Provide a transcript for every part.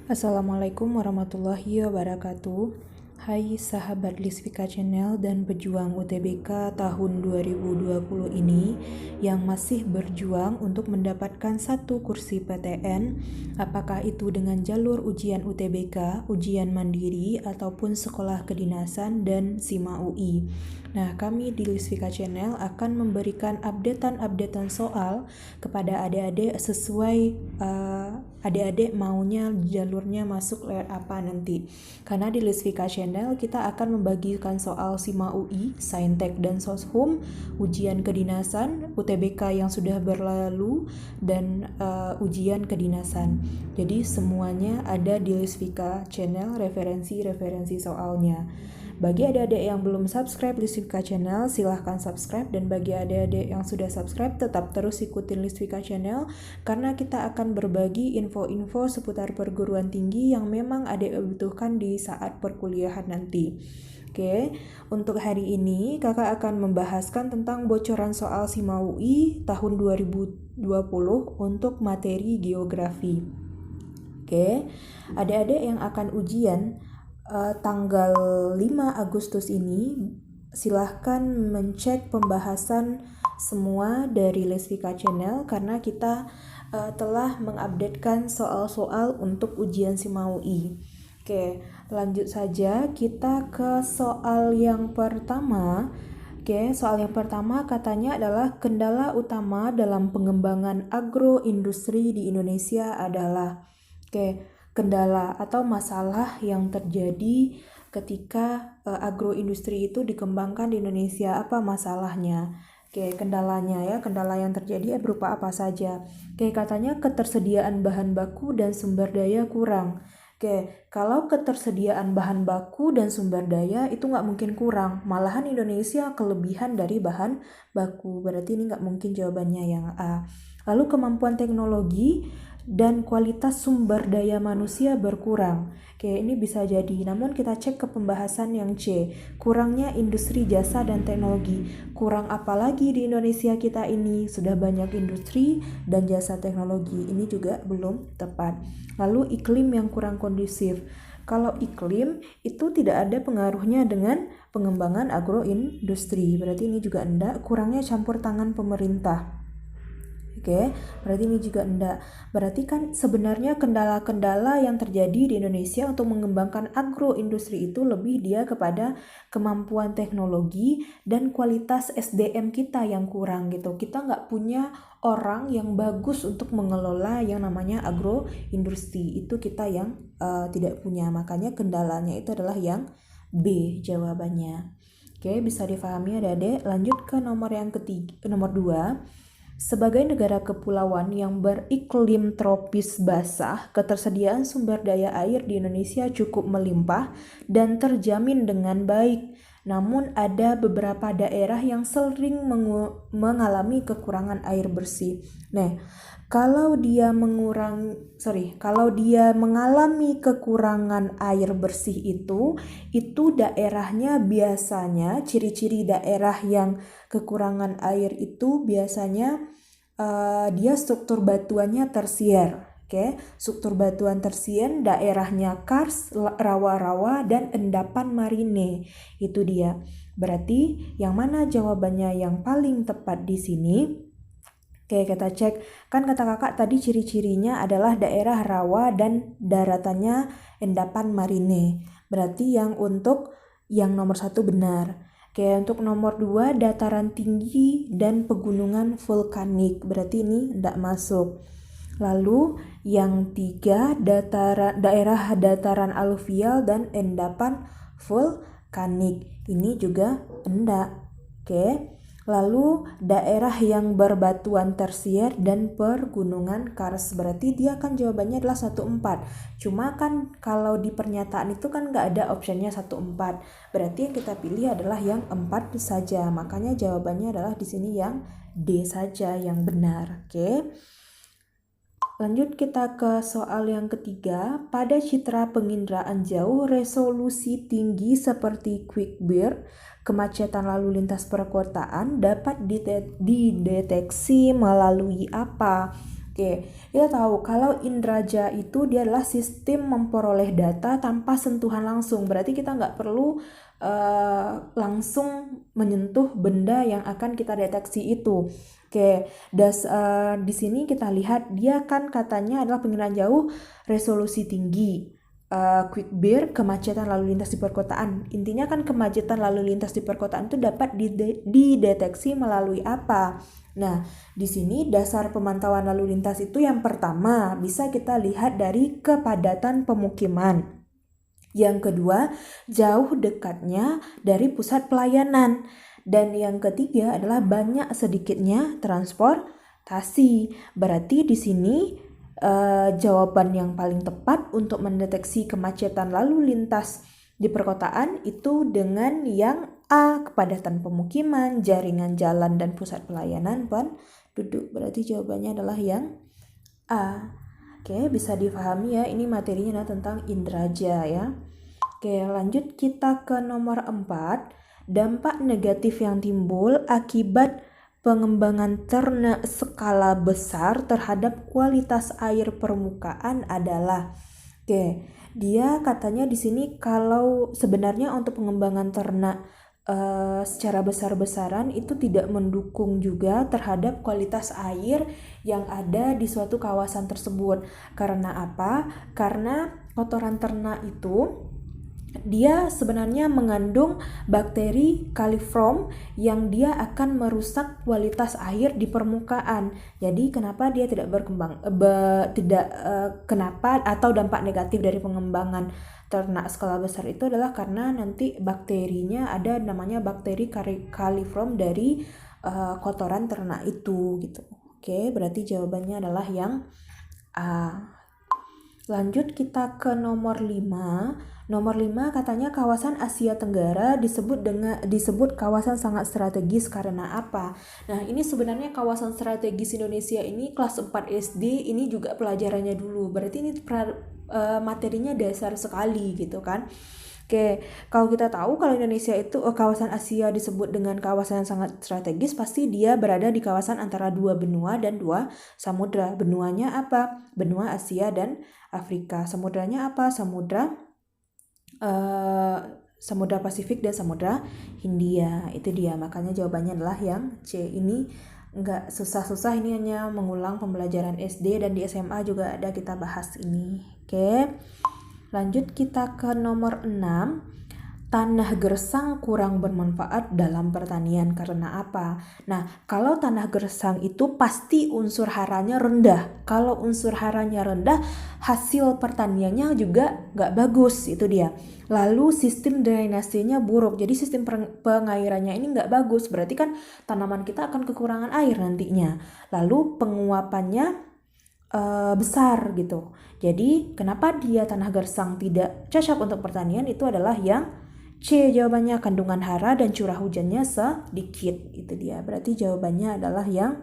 Assalamualaikum warahmatullahi wabarakatuh. Hai sahabat Lisvika Channel dan pejuang UTBK tahun 2020 ini yang masih berjuang untuk mendapatkan satu kursi PTN, apakah itu dengan jalur ujian UTBK, ujian mandiri, ataupun sekolah kedinasan dan SIMA UI. Nah, kami di Lisvika Channel akan memberikan updatean soal kepada adik-adik sesuai adik-adik maunya jalurnya masuk lewat apa nanti. Karena di Lisvika Channel kita akan membagikan soal SIMA UI, Saintek dan Soshum, ujian kedinasan, UTBK yang sudah berlalu, dan ujian kedinasan. Jadi semuanya ada di Lisvika Channel, referensi soalnya. Bagi adik-adik yang belum subscribe Lisvika Channel, silahkan subscribe. Dan bagi adik-adik yang sudah subscribe, tetap terus ikutin Lisvika Channel karena kita akan berbagi info-info seputar perguruan tinggi yang memang adik butuhkan di saat perkuliahan nanti. Oke, untuk hari ini kakak akan membahaskan tentang bocoran soal SIMA UI tahun 2020 untuk materi geografi. Oke, adik-adik yang akan ujian tanggal 5 Agustus ini, silahkan mencek pembahasan semua dari Lisvika Channel karena kita telah mengupdatekan soal-soal untuk ujian SIMA UI. Oke, lanjut saja kita ke soal yang pertama. Oke, soal yang pertama katanya adalah kendala utama dalam pengembangan agroindustri di Indonesia adalah. Oke, kendala atau masalah yang terjadi ketika agroindustri itu dikembangkan di Indonesia, apa masalahnya? Oke, kendalanya ya, kendala yang terjadi berupa apa saja? Oke, katanya ketersediaan bahan baku dan sumber daya kurang. Oke, kalau ketersediaan bahan baku dan sumber daya itu nggak mungkin kurang, malahan Indonesia kelebihan dari bahan baku, berarti ini nggak mungkin jawabannya yang A. Lalu kemampuan teknologi dan kualitas sumber daya manusia berkurang. Oke, ini bisa jadi. Namun kita cek ke pembahasan yang C. Kurangnya industri jasa dan teknologi. Kurang apa lagi di Indonesia kita ini? Sudah banyak industri dan jasa teknologi. Ini juga belum tepat. Lalu iklim yang kurang kondusif. Kalau iklim itu tidak ada pengaruhnya dengan pengembangan agroindustri. Berarti ini juga enggak. Kurangnya campur tangan pemerintah. Oke, berarti ini juga enggak. Berarti kan sebenarnya kendala-kendala yang terjadi di Indonesia untuk mengembangkan agroindustri itu lebih dia kepada kemampuan teknologi dan kualitas SDM kita yang kurang gitu. Kita nggak punya orang yang bagus untuk mengelola yang namanya agroindustri. Itu kita yang tidak punya. Makanya kendalanya itu adalah yang B jawabannya. Oke, bisa difahami adik-adik. Lanjut ke nomor yang ketiga, nomor 2. Sebagai negara kepulauan yang beriklim tropis basah, ketersediaan sumber daya air di Indonesia cukup melimpah dan terjamin dengan baik. Namun ada beberapa daerah yang sering mengalami kekurangan air bersih. Nah, kalau dia mengalami kekurangan air bersih itu daerahnya biasanya ciri-ciri daerah yang kekurangan air itu biasanya dia struktur batuannya tersier. Oke, struktur batuan tersier daerahnya kars, rawa-rawa dan endapan marine. Itu dia. Berarti yang mana jawabannya yang paling tepat di sini? Oke, kita cek. Kan kata kakak tadi ciri-cirinya adalah daerah rawa dan daratannya endapan marine. Berarti yang nomor 1 benar. Oke, untuk nomor 2 dataran tinggi dan pegunungan vulkanik. Berarti ini tidak masuk. Lalu yang 3 daerah dataran aluvial dan endapan vulkanik. Ini juga enggak. Oke. Lalu daerah yang berbatuan tersier dan pergunungan kars, berarti dia kan jawabannya adalah 14. Cuma kan kalau di pernyataan itu kan nggak ada optionnya 14. Berarti yang kita pilih adalah yang 4 saja. Makanya jawabannya adalah di sini yang D saja yang benar. Oke. Lanjut kita ke soal yang ketiga. Pada citra penginderaan jauh resolusi tinggi seperti QuickBear, kemacetan lalu lintas perkotaan dapat dideteksi melalui apa? Oke, kita tahu kalau indraja itu dia adalah sistem memperoleh data tanpa sentuhan langsung. Berarti kita nggak perlu langsung menyentuh benda yang akan kita deteksi itu. Oke, di sini kita lihat dia kan katanya adalah penginderaan jauh, resolusi tinggi, quick bear, kemacetan lalu lintas di perkotaan. Intinya kan kemacetan lalu lintas di perkotaan itu dapat dideteksi melalui apa? Nah, di sini dasar pemantauan lalu lintas itu yang pertama bisa kita lihat dari kepadatan pemukiman. Yang kedua, jauh dekatnya dari pusat pelayanan. Dan yang ketiga adalah banyak sedikitnya transportasi. Berarti di sini jawaban yang paling tepat untuk mendeteksi kemacetan lalu lintas di perkotaan itu dengan yang A, kepadatan pemukiman, jaringan jalan dan pusat pelayanan penduduk. Berarti jawabannya adalah yang A. Oke, bisa dipahami ya, ini materinya adalah tentang indraja ya. Oke, lanjut kita ke nomor 4. Dampak negatif yang timbul akibat pengembangan ternak skala besar terhadap kualitas air permukaan adalah. Oke, dia katanya di sini kalau sebenarnya untuk pengembangan ternak secara besar-besaran itu tidak mendukung juga terhadap kualitas air yang ada di suatu kawasan tersebut. Karena apa? Karena kotoran ternak itu dia sebenarnya mengandung bakteri coliform yang dia akan merusak kualitas air di permukaan. Jadi kenapa dia tidak berkembang? Kenapa atau dampak negatif dari pengembangan ternak skala besar itu adalah karena nanti bakterinya ada namanya bakteri coliform dari kotoran ternak itu gitu. Oke, berarti jawabannya adalah yang A. Lanjut kita ke nomor 5. Nomor 5 katanya kawasan Asia Tenggara disebut kawasan sangat strategis karena apa? Nah, ini sebenarnya kawasan strategis Indonesia ini kelas 4 SD ini juga pelajarannya dulu. Berarti ini materinya dasar sekali gitu kan. Oke, kalau kita tahu kalau Indonesia itu kawasan Asia disebut dengan kawasan yang sangat strategis, pasti dia berada di kawasan antara dua benua dan dua samudra. Benuanya apa? Benua Asia dan Afrika. Samudranya apa? Samudra Pasifik dan Samudra Hindia. Itu dia, makanya jawabannya adalah yang C. Ini enggak susah-susah, ini hanya mengulang pembelajaran SD dan di SMA juga ada kita bahas ini. Oke. Lanjut kita ke nomor 6. Tanah gersang kurang bermanfaat dalam pertanian karena apa? Nah, kalau tanah gersang itu pasti unsur haranya rendah. Kalau unsur haranya rendah, hasil pertaniannya juga nggak bagus, itu dia. Lalu sistem drainasenya buruk, jadi sistem pengairannya ini nggak bagus. Berarti kan tanaman kita akan kekurangan air nantinya. Lalu penguapannya besar gitu. Jadi kenapa dia tanah gersang tidak cocok untuk pertanian itu adalah yang C. Jawabannya kandungan hara dan curah hujannya sedikit. Itu dia. Berarti jawabannya adalah yang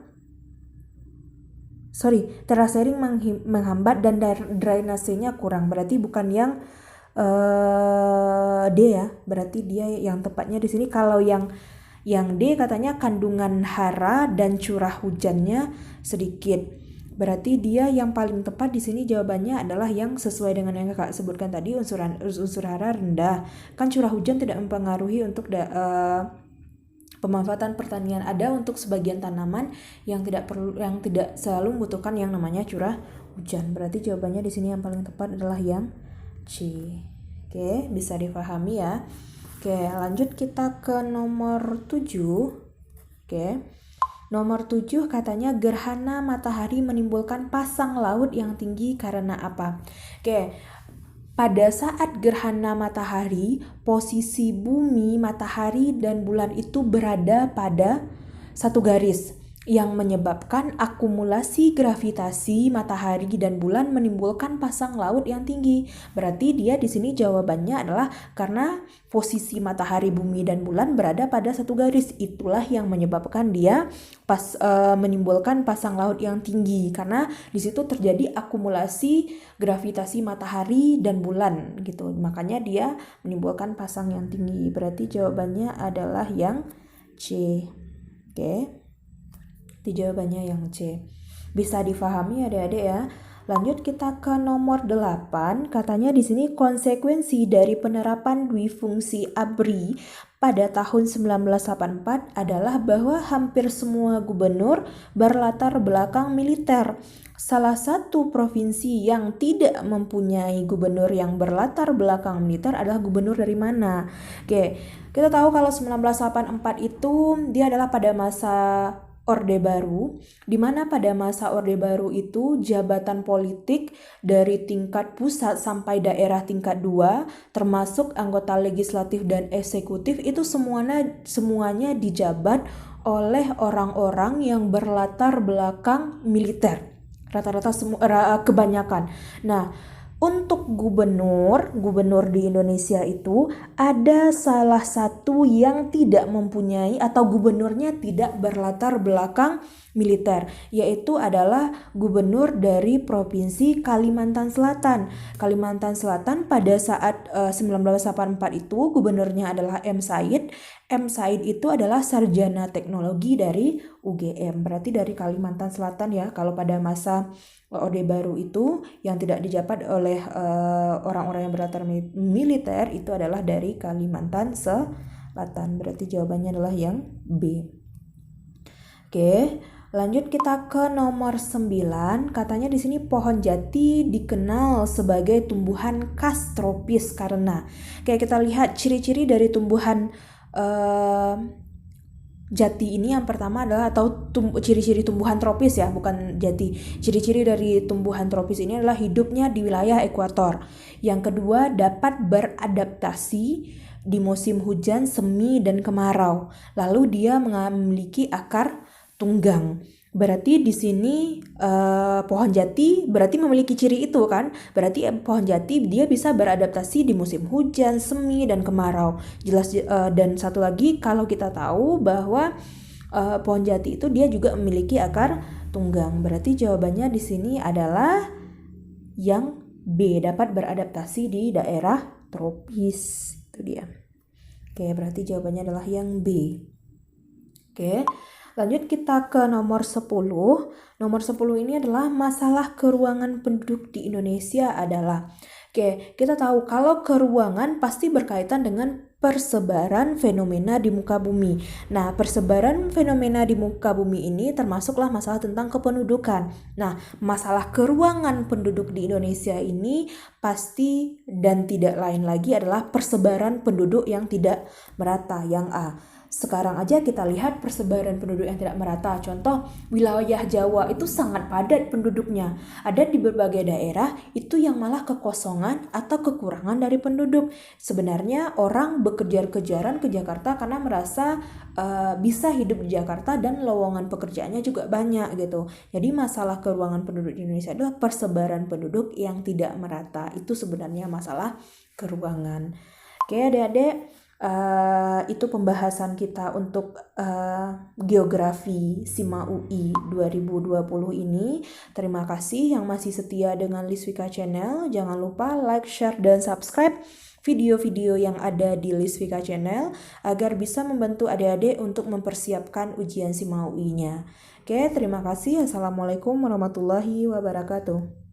terasering menghambat dan drainasenya kurang. Berarti bukan yang D ya. Berarti dia yang tepatnya di sini kalau yang D katanya kandungan hara dan curah hujannya sedikit. Berarti dia yang paling tepat di sini jawabannya adalah yang sesuai dengan yang Kakak sebutkan tadi, unsur hara rendah. Kan curah hujan tidak mempengaruhi untuk pemanfaatan pertanian. Ada untuk sebagian tanaman yang tidak selalu membutuhkan yang namanya curah hujan. Berarti jawabannya di sini yang paling tepat adalah yang C. Oke, bisa dipahami ya. Oke, lanjut kita ke nomor 7. Oke. Nomor 7 katanya gerhana matahari menimbulkan pasang laut yang tinggi karena apa? Oke, pada saat gerhana matahari, posisi bumi, matahari, dan bulan itu berada pada satu garis yang menyebabkan akumulasi gravitasi matahari dan bulan menimbulkan pasang laut yang tinggi. Berarti dia di sini jawabannya adalah karena posisi matahari, bumi, dan bulan berada pada satu garis. Itulah yang menyebabkan dia menimbulkan pasang laut yang tinggi karena di situ terjadi akumulasi gravitasi matahari dan bulan gitu. Makanya dia menimbulkan pasang yang tinggi. Berarti jawabannya adalah yang C. Oke. Jawabannya yang C. Bisa difahami adik-adik ya. Lanjut kita ke nomor 8. Katanya di sini konsekuensi dari penerapan dwifungsi ABRI pada tahun 1984 adalah bahwa hampir semua gubernur berlatar belakang militer. Salah satu provinsi yang tidak mempunyai gubernur yang berlatar belakang militer adalah gubernur dari mana? Oke, kita tahu kalau 1984 itu dia adalah pada masa Orde Baru, di mana pada masa Orde Baru itu jabatan politik dari tingkat pusat sampai daerah tingkat 2, termasuk anggota legislatif dan eksekutif itu semuanya dijabat oleh orang-orang yang berlatar belakang militer. Rata-rata kebanyakan. Nah, untuk gubernur di Indonesia itu ada salah satu yang tidak mempunyai atau gubernurnya tidak berlatar belakang militer, yaitu adalah gubernur dari Provinsi Kalimantan Selatan. Kalimantan Selatan pada saat 1984 itu gubernurnya adalah M. Said. M. Said itu adalah sarjana teknologi dari UGM, berarti dari Kalimantan Selatan ya. Kalau pada masa Orde Baru itu yang tidak dijabat oleh orang-orang yang berlatar militer itu adalah dari Kalimantan Selatan. Berarti jawabannya adalah yang B. Oke, lanjut kita ke nomor 9. Katanya di sini pohon jati dikenal sebagai tumbuhan khas tropis karena kita lihat ciri-ciri dari tumbuhan jati ini. Yang pertama adalah ciri-ciri tumbuhan tropis ya, bukan jati. Ciri-ciri dari tumbuhan tropis ini adalah hidupnya di wilayah ekuator. Yang kedua, dapat beradaptasi di musim hujan, semi, dan kemarau. Lalu dia memiliki akar tunggang. Berarti di sini pohon jati berarti memiliki ciri itu kan. Berarti pohon jati dia bisa beradaptasi di musim hujan, semi, dan kemarau. Jelas. Dan satu lagi, kalau kita tahu bahwa pohon jati itu dia juga memiliki akar tunggang. Berarti jawabannya di sini adalah yang B, dapat beradaptasi di daerah tropis. Itu dia. Oke, berarti jawabannya adalah yang B. Oke. Lanjut kita ke nomor 10. Nomor 10 ini adalah masalah keruangan penduduk di Indonesia adalah. Kita tahu kalau keruangan pasti berkaitan dengan persebaran fenomena di muka bumi. Nah, persebaran fenomena di muka bumi ini termasuklah masalah tentang kependudukan. Nah, masalah keruangan penduduk di Indonesia ini pasti dan tidak lain lagi adalah persebaran penduduk yang tidak merata, yang A. Sekarang aja kita lihat persebaran penduduk yang tidak merata. Contoh, wilayah Jawa itu sangat padat penduduknya. Ada di berbagai daerah itu yang malah kekosongan atau kekurangan dari penduduk. Sebenarnya orang bekejar-kejaran ke Jakarta karena merasa bisa hidup di Jakarta dan lowongan pekerjaannya juga banyak gitu. Jadi masalah keruangan penduduk di Indonesia adalah persebaran penduduk yang tidak merata. Itu sebenarnya masalah keruangan. Oke, adik-adik. Itu pembahasan kita untuk geografi SIMA UI 2020 ini. Terima kasih yang masih setia dengan Lisvika Channel. Jangan lupa like, share, dan subscribe video-video yang ada di Lisvika Channel agar bisa membantu adik-adik untuk mempersiapkan ujian SIMA UI-nya. Oke, terima kasih. Assalamualaikum warahmatullahi wabarakatuh.